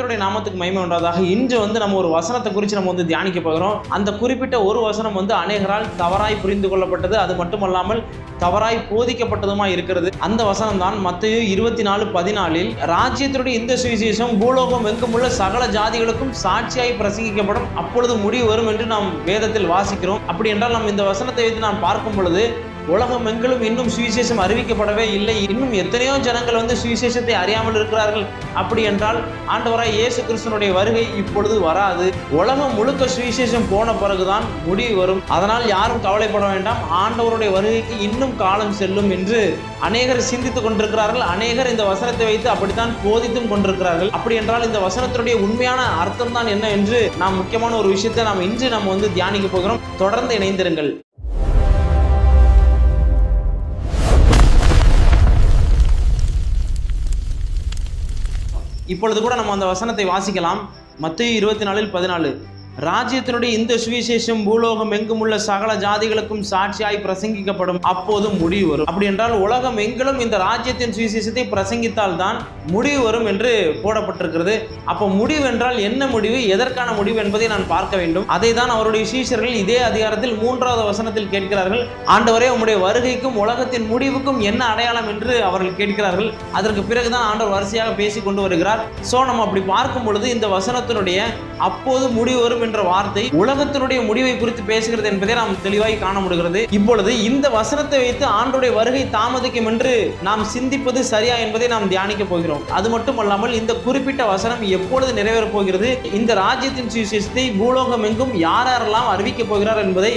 கர்த்தருடைய நாமத்துக்கு மகிமை உண்டாவதாக. இன்று நம்ம ஒரு வசனத்தை குறித்து நம்ம தியானிக்க போகிறோம். அந்த குறிப்பிட்ட ஒரு வசனம் அநேகரால் தவறாய் புரிந்து கொள்ளப்பட்டது, அது மட்டுமல்லாமல் தவறாய் போதிக்கப்பட்டதுமா இருக்கிறது. அந்த வசனம் தான் மத்தேயு 24:14. ராஜ்யத்தினுடைய இந்த சுவிசேஷம் பூலோகம் எங்குமுள்ள சகல ஜாதிகளுக்கும் சாட்சியாய் பிரசங்கிக்கப்படும், அப்பொழுது முடிவு வரும் என்று நாம் வேதத்தில் வாசிக்கிறோம். அப்படி என்றால் நாம் இந்த வசனத்தை வைத்து நாம் பார்க்கும் பொழுது உலகம் எங்கிலும் இன்னும் சுவிசேஷம் அறிவிக்கப்படவே இல்லை. இன்னும் எத்தனையோ ஜனங்கள் சுவிசேஷத்தை அறியாமல் இருக்கிறார்கள். அப்படி என்றால் ஆண்டவராய் இயேசு கிறிஸ்துவினுடைய வருகை இப்பொழுது வராது. உலகம் முழுக்க சுவிசேஷம் போன பிறகுதான் முடிவு வரும். அதனால் யாரும் கவலைப்பட வேண்டாம், ஆண்டவருடைய வருகைக்கு இன்னும் காலம் செல்லும் என்று அநேகர் சிந்தித்துக் கொண்டிருக்கிறார்கள். அநேகர் இந்த வசனத்தை வைத்து அப்படித்தான் போதித்தும் கொண்டிருக்கிறார்கள். அப்படி என்றால் இந்த வசனத்தினுடைய உண்மையான அர்த்தம் தான் என்ன என்று நாம் முக்கியமான ஒரு விஷயத்தை நாம் இன்று தியானிக்க போகிறோம். தொடர்ந்து இணைந்திருங்கள். இப்பொழுது கூட நம்ம அந்த வசனத்தை வாசிக்கலாம். மத்தேயு 24:14. ராஜ்யத்தினுடைய இந்த சுவிசேஷம் பூலோகம் எங்குமுள்ள சகல ஜாதிகளுக்கும் சாட்சியாய் பிரசங்கிக்கப்படும், அப்போது முடிவு வரும். அப்படி என்றால் உலகம் எங்கிலும் இந்த ராஜ்யத்தின் சுவிசேஷத்தை பிரசங்கித்தால் தான் முடிவு வரும் என்று போடப்பட்டிருக்கிறது. அப்போ முடிவு என்றால் என்ன முடிவு, எதற்கான முடிவு என்பதை நான் பார்க்க வேண்டும். அதை தான் அவருடைய சீஷர்கள் இதே அதிகாரத்தில் 3வது வசனத்தில் கேட்கிறார்கள். ஆண்டவரே, உம்முடைய வருகைக்கும் உலகத்தின் முடிவுக்கும் என்ன அடையாளம் என்று அவர்கள் கேட்கிறார்கள். அதற்கு பிறகுதான் ஆண்டவர் வரிசையாக பேசிக் கொண்டு வருகிறார். நம்ம அப்படி பார்க்கும் பொழுது இந்த வசனத்தினுடைய அப்போது முடிவு வரும் என்ற வார்த்தை உலகத்தினுடைய முடிவை குறித்து பேசுகிறது என்பதை நாம் தெளிவாய் காண முடிகிறது. இப்பொழுது இந்த வசனத்தை வைத்து ஆண்டவருடைய வருகை தாமதிக்கும் என்று நாம் சிந்திப்பது சரியா என்பதை நாம் தியானிக்க போகிறோம். அது மட்டுமல்லாமல் இந்த குறிப்பிட்ட வசனம் எப்பொழுது நிறைவேறப் போகிறது, இந்த ராஜ்யத்தின் சுவிசேஷத்தை பூலோகம் எங்கும் யாரெல்லாம் அறிவிக்க போகிறார் என்பதை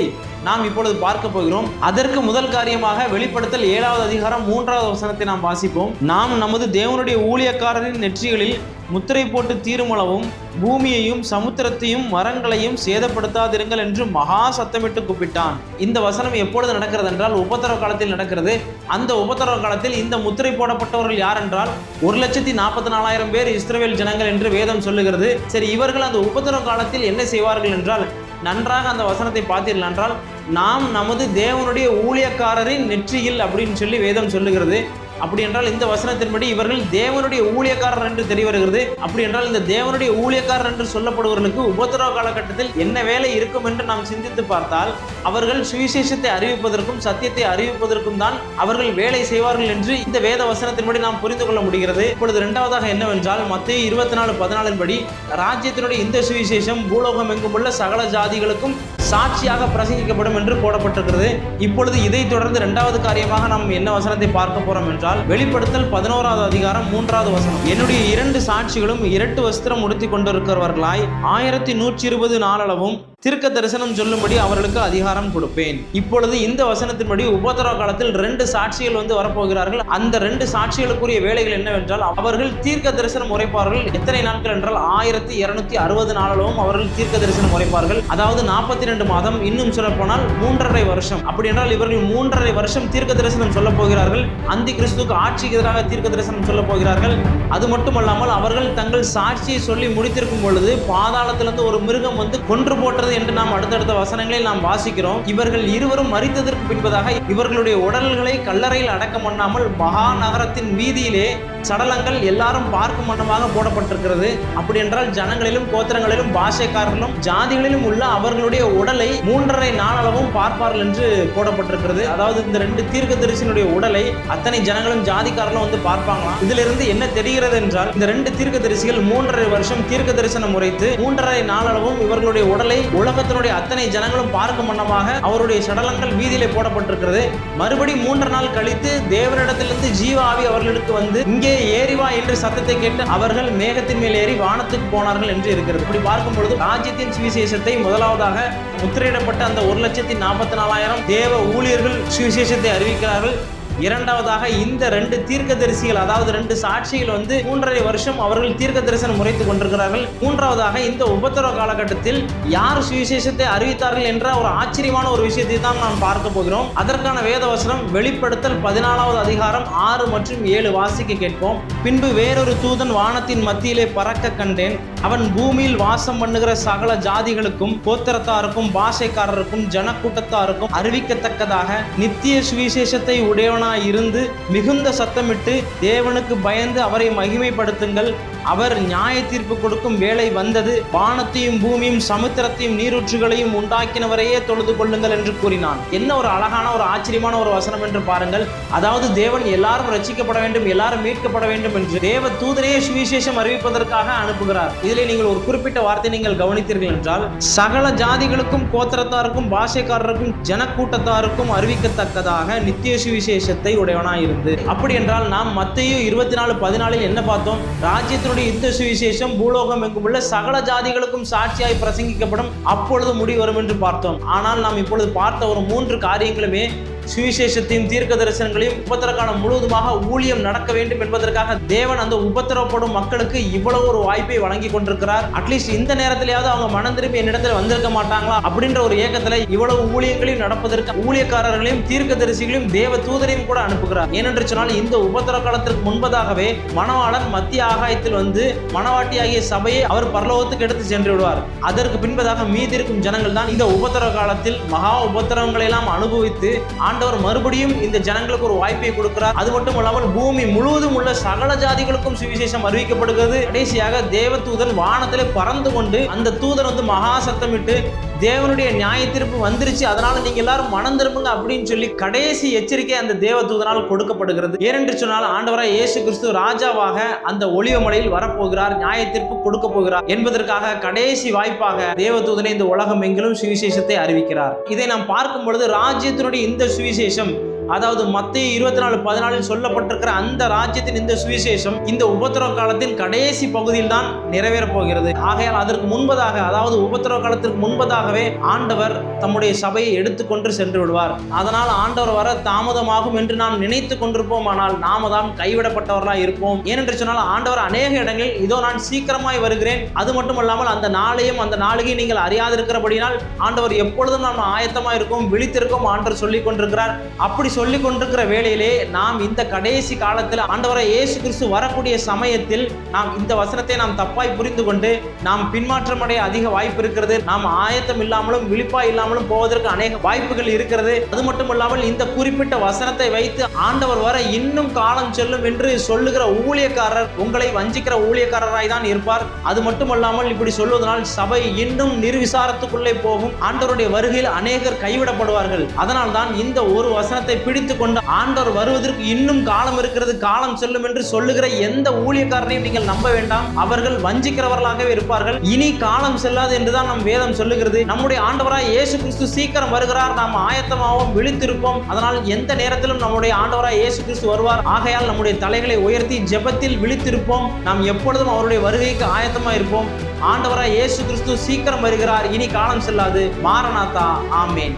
நாம் இப்பொழுது பார்க்க போகிறோம். அதற்கு முதல் காரியமாக வெளிப்படுத்தல் 7வது அதிகாரம் 3வது வசனத்தை நாம் வாசிப்போம். நாம் நமது தேவனுடைய ஊழியக்காரரின் நெற்றிகளில் முத்திரை போட்டு தீருமளவும் பூமியையும் சமுத்திரத்தையும் மரங்களையும் சேதப்படுத்தாதிருங்கள் என்று மகா சத்தமிட்டு கூப்பிட்டான். இந்த வசனம் எப்பொழுது நடக்கிறது என்றால் உபத்திரவ காலத்தில் நடக்கிறது. அந்த உபத்திரவ காலத்தில் இந்த முத்திரை போடப்பட்டவர்கள் யார் என்றால் 1,44,000 பேர் இஸ்ரவேல் ஜனங்கள் என்று வேதம் சொல்லுகிறது. சரி, இவர்கள் அந்த உபத்திரவ காலத்தில் என்ன செய்வார்கள் என்றால், நன்றாக அந்த வசனத்தை பார்த்தீர்கள் என்றால், நாம் நமது தேவனுடைய ஊழியக்காரரின் நெற்றியில் அப்படின்னு சொல்லி வேதம் சொல்லுகிறது. அப்படி என்றால் இந்த வசனத்தின்படி இவர்கள் தேவனுடைய ஊழியக்காரர் என்று தெரிய வருகிறது. அப்படி என்றால் இந்த தேவனுடைய ஊழியக்காரர் என்று சொல்லப்படுவர்களுக்கு உபத்திரவ காலகட்டத்தில் என்ன வேலை இருக்கும் என்று நாம் சிந்தித்து பார்த்தால், அவர்கள் சுவிசேஷத்தை அறிவிப்பதற்கும் சத்தியத்தை அறிவிப்பதற்கும் தான் அவர்கள் வேலை செய்வார்கள் என்று இந்த வேத வசனத்தின்படி நாம் புரிந்து கொள்ள முடிகிறது. இப்பொழுது இரண்டாவதாக என்னவென்றால் மத்தேயு 24:14 படி ராஜ்யத்தினுடைய இந்த சுவிசேஷம் பூலோகம் எங்குமுள்ள சகல ஜாதிகளுக்கும் சாட்சியாக பிரசங்கிக்கப்படும் என்று போடப்பட்டிருக்கிறது. இப்பொழுது இதை தொடர்ந்து இரண்டாவது காரியமாக நாம் என்ன வசனத்தை பார்க்க போறோம் என்றால் வெளிப்படுத்தல் 11வது அதிகாரம் 3வது வசனம். என்னுடைய 2 சாட்சிகளும் இரட்டு வஸ்திரம் உடுத்தி கொண்டிருக்கிறவர்களாய் 1120 நாளளவும் தீர்க்க தரிசனம் சொல்லும்படி அவர்களுக்கு அதிகாரம் கொடுப்பேன். இப்பொழுது இந்த வசனத்தின்படி உபத்திரவ காலத்தில் 2 சாட்சிகள் வரப்போகிறார்கள். அந்த 2 சாட்சிகளுக்குரிய வேலைகள் என்னவென்றால், அவர்கள் தீர்க்க தரிசனம் உரைப்பார்கள். எத்தனை நாட்கள் என்றால் 1260 நாளளவும் அவர்கள் தீர்க்க தரிசனம் உரைப்பார்கள். அதாவது 42 மாதம், இன்னும் சொல்ல போனால் 3.5 வருஷம். அப்படி என்றால் இவர்கள் 3.5 வருஷம் தீர்க்க தரிசனம் சொல்ல போகிறார்கள். அந்தி கிறிஸ்துவுக்கு ஆட்சிக்கு எதிராக தீர்க்க தரிசனம் சொல்ல போகிறார்கள். அது மட்டுமல்லாமல் அவர்கள் தங்கள் சாட்சியை சொல்லி முடித்திருக்கும் பொழுது பாதாளத்திலிருந்து ஒரு மிருகம் கொன்று போட்டது என்று நாம் அடுத்தடுத்த வசனங்களில் நாம் வாசிக்கிறோம். இவர்கள் இருவரும் மரித்ததற்கு பின்பதாக இவர்களுடைய உடல்களை கல்லறையில் அடக்கம் பண்ணாமல் மகா நகரத்தின் வீதியிலே சடலங்கள் எல்லாரும் பார்க்கும் வண்ணமாக போடப்பட்டிருக்கிறது. அப்படி என்றால் ஜனங்களிலும் கோத்திரங்களிலும் பாஷைக்காரர்களும் ஜாதிகளிலும் உள்ள அவர்களுடைய உடலை 3.5 நாளளவும் பார்ப்பார்கள் என்று போடப்பட்டிருக்கிறது. அதாவது இந்த 2 தீர்க்கதரிசியினுடைய உடலை அத்தனை ஜனங்களும் ஜாதிக்காரர்களும் பார்ப்பாங்களாம். இதிலிருந்து என்ன தெரிகிறது என்றால், இந்த 2 தீர்க்கதரிசிகள் 3.5 வருஷம் தீர்க்க தரிசனம் உரைத்து 3.5 நாளளவும் இவர்களுடைய உடலை உலகத்தினுடைய அத்தனை ஜனங்களும் பார்க்கும் வண்ணமாக அவருடைய சடலங்கள் வீதியிலே போடப்பட்டிருக்கிறது. மறுபடி 3 நாள் கழித்து தேவனிடத்திலிருந்து ஜீவ ஆவி அவர்களுக்கு இங்கே ஏறிவா என்று சத்தத்தை கேட்டு அவர்கள் மேகத்தின் மேல் ஏறி வானத்துக்கு போனார்கள் என்று இருக்கிறது. இப்படி பார்க்கும் பொழுது ராஜ்யத்தின் சுவிசேஷத்தை முதலாவதாக முத்திரையிடப்பட்ட அந்த 1,44,000 தேவ ஊழியர்கள் சுவிசேஷத்தை அறிவிக்கிறார்கள். இரண்டாவதாக இந்த 2 தீர்க்கதரிசிகள், அதாவது 2 சாட்சிகள் 3.5 வருஷம் அவர்கள் தீர்க்க தரிசனம் உரைத்துக் கொண்டிருக்கிறார்கள். மூன்றாவதாக இந்த உபத்திரவ காலகட்டத்தில் யார் சுவிசேஷத்தை அறிவித்தார்கள் என்ற ஒரு ஆச்சரியமான ஒரு விஷயத்தை தான் நாம் பார்க்க போகிறோம். அதற்கான வேத வசனம் வெளிப்படுத்தல் 14வது அதிகாரம் 6 மற்றும் 7 வாசிக்க கேட்போம். பின்பு வேறொரு தூதன் வானத்தின் மத்தியிலே பறக்க கண்டேன். அவன் பூமியில் வாசம் பண்ணுகிற சகல ஜாதிகளுக்கும் கோத்திரத்தாருக்கும் பாஷைக்காரருக்கும் ஜனக்கூட்டத்தாருக்கும் அறிவிக்கத்தக்கதாக நித்திய சுவிசேஷத்தை உடையவனாய் இருந்து மிகுந்த சத்தமிட்டு, தேவனுக்கு பயந்து அவரை மகிமைப்படுத்துங்கள், அவர் நியாய தீர்ப்பு கொடுக்கும் வேளை வந்தது, வானத்தையும் பூமியும் சமுத்திரத்தையும் நீரூற்றுகளையும் உண்டாக்கினவரையே தொழுது கொள்ளுங்கள் என்று கூறினான். என்ன ஒரு அழகான ஒரு ஆச்சரியமான ஒரு வசனம் என்று பாருங்கள். அதாவது தேவன் எல்லாரும் ரட்சிக்கப்பட வேண்டும், எல்லாரும் மீட்கப்பட வேண்டும் என்று தேவ தூதரையே சுவிசேஷம் அறிவிப்பதற்காக அனுப்புகிறார். இதிலே நீங்கள் ஒரு குறிப்பிட்ட வார்த்தை நீங்கள் கவனித்தீர்கள் என்றால், சகல ஜாதிகளுக்கும், கோத்திரத்தாருக்கும், பாஷைக்காரருக்கும், ஜனக்கூட்டத்தாருக்கும் அறிவிக்கத்தக்கதாக நித்திய சுவிசேஷத்தை உடையவனாய் இருந்து. அப்படி என்றால் நாம் மத்தேயு 24:14 என்ன பார்த்தோம்? ராஜ்யத்தினுடைய இந்த சுவிசேஷம் பூலோகம் எங்குமுள்ள சகல ஜாதிகளுக்கும் சாட்சியாய் பிரசங்கிக்கப்படும், அப்பொழுது முடிவு வரும் என்று பார்த்தோம். ஆனால் நாம் இப்பொழுது பார்த்த ஒரு 3 காரியங்களுமே சுவிசேஷத்தையும் தீர்க்க தரிசனங்களையும் உபத்திர காலம் முழுவதுமாக ஊழியம் நடக்க வேண்டும் என்பதற்காக தேவன் அந்த உபத்திரப்படும் மக்களுக்கு இவ்வளவு ஒரு வாய்ப்பை வழங்கி கொண்டிருக்கிறார். அட்லீஸ்ட் இந்த நேரத்திலேயாவது அவங்க மனம் திரும்பி என்னிடத்தில் வந்திருக்க மாட்டாங்களா அப்படின்ற ஒரு ஏக்கத்தில் இவ்வளவு ஊழியங்களையும் நடப்பதற்கு ஊழியக்காரர்களையும் தீர்க்க தரிசிகளையும் தேவ தூதரையும் கூட அனுப்புகிறார். ஏனென்று சொன்னால் இந்த உபத்திர காலத்திற்கு முன்பதாகவே மணவாளன் மத்திய ஆகாயத்தில் வந்து மணவாட்டியாகிய சபையை அவர் பரலோகத்துக்கு எடுத்து சென்று விடுவார். அதற்கு பின்பதாக மீதி இருக்கும் ஜனங்கள் தான் இந்த உபத்திர காலத்தில் மகா உபத்திரவங்களை எல்லாம் அனுபவித்து ஆண்டவர் மறுபடியும் இந்த ஜனங்களுக்கு ஒரு வாய்ப்பை கொடுக்கிறார். அது மட்டும் இல்லாமல் பூமி முழுவதும் உள்ள சகல ஜாதிகளுக்கும் சுவிசேஷம் அறிவிக்கப்படுகிறது. கடைசியாக தேவ தூதன் வானத்திலே பறந்து கொண்டு அந்த தூதன் வந்து மகா சத்தமிட்டு தேவனுடைய நியாய தீர்ப்பு வந்துருச்சு, அதனால நீங்க எல்லாரும் மனம் திரும்புங்க அப்படின்னு சொல்லி கடைசி எச்சரிக்கை அந்த தேவ தூதனால் கொடுக்கப்படுகிறது. ஏனென்று சொன்னால் ஆண்டவராய் இயேசு கிறிஸ்து ராஜாவாக அந்த ஒலிவ மலையில் வரப்போகிறார், நியாய தீர்ப்பு கொடுக்க போகிறார் என்பதற்காக கடைசி வாய்ப்பாக தேவ தூதனை இந்த உலகம் எங்கிலும் சுவிசேஷத்தை அறிவிக்கிறார். இதை நாம் பார்க்கும் பொழுது ராஜ்யத்தினுடைய இந்த சுவிசேஷம், அதாவது மத்தேயு 24:14 சொல்லப்பட்டிருக்கிற அந்த ராஜ்யத்தின் இந்த சுவிசேஷம் இந்த உபத்திரவ காலத்தின் கடைசி பகுதியில் தான் நிறைவேறப் போகிறது. ஆகையால் அதற்கு முன்பதாக, அதாவது உபத்திரவ காலத்திற்கு முன்பதாகவே ஆண்டவர் தம்முடைய சபையை எடுத்துக்கொண்டு சென்று விடுவார். அதனால் ஆண்டவர் வர தாமதமாகும் என்று நாம் நினைத்து கொண்டிருப்போம். ஆனால் நாம தான் கைவிடப்பட்டவர்களாக இருப்போம். ஏனென்று சொன்னால் ஆண்டவர் அநேக இடங்களில் இதோ நான் சீக்கிரமாய் வருகிறேன், அது மட்டுமல்லாமல் அந்த நாளையும் அந்த நாளிகையும் நீங்கள் அறியாதிருக்கிறபடினால் ஆண்டவர் எப்பொழுதும் நாம் ஆயத்தமாக இருக்கோம், விழித்திருக்கோம் ஆண்டவர் சொல்லிக் கொண்டிருக்கிறார். அப்படி சொல்லிக் கொண்டிருக்கிற வேளையிலே நாம் இந்த கடைசி காலத்தில் ஆண்டவராய் இயேசு கிறிஸ்து வரக்கூடிய சமயத்தில் நாம் இந்த வசனத்தை நாம் தப்பாய் புரிந்து கொண்டு நாம் பின்மாற்றம் அடைய அதிக வாய்ப்பு இருக்கிறது. நாம் ஆயத்தம் இல்லாமலும் விழிப்பாய் இல்லாமலும் போவதற்கு அநேக வாய்ப்புகள் இருக்கிறது. அது மட்டும் இல்லாமல் இந்த குறிப்பிட்ட வசனத்தை வைத்து ஆண்டவர் வர இன்னும் காலம் செல்லும் என்று சொல்லுகிற ஊழியக்காரர் உங்களை வஞ்சிக்கிற ஊழியக்காரராய் தான் இருப்பார். அது மட்டுமல்லாமல் இப்படி சொல்வதனால் சபை இன்னும் நிர்விசாரத்துக்குள்ளே போகும். ஆண்டவருடைய வருகையில் அநேகர் கைவிடப்படுவார்கள். அதனால் தான் இந்த ஒரு வசனத்தை பிடித்து கொண்டு ஆண்டவர் வருவதற்கு இன்னும் காலம் இருக்கிறது, காலம் செல்லும் என்று சொல்லுகிற எந்த ஊழியக்காரனையும் நீங்கள் நம்ப வேண்டாம். அவர்கள் வஞ்சிக்கிறவர்களாகவே இருப்பார்கள். இனி காலம் செல்லாது என்றுதான் நம் வேதம் சொல்லுகிறது. நம்முடைய ஆண்டவராய் இயேசு கிறிஸ்து சீக்கிரம் வருகிறார், நாம் ஆயத்தமாகவும் விழித்திருப்போம். அதனால் எந்த நேரத்திலும் நம்முடைய ஆண்டவராய் இயேசு கிறிஸ்து வருவார். ஆகையால் நம்முடைய தலைகளை உயர்த்தி ஜெபத்தில் விழித்திருப்போம். நாம் எப்பொழுதும் அவருடைய வருகைக்கு ஆயத்தமாக இருப்போம். ஆண்டவராய் இயேசு கிறிஸ்து சீக்கிரம் வருகிறார், இனி காலம் செல்லாது. மாரநாதா. ஆமேன்.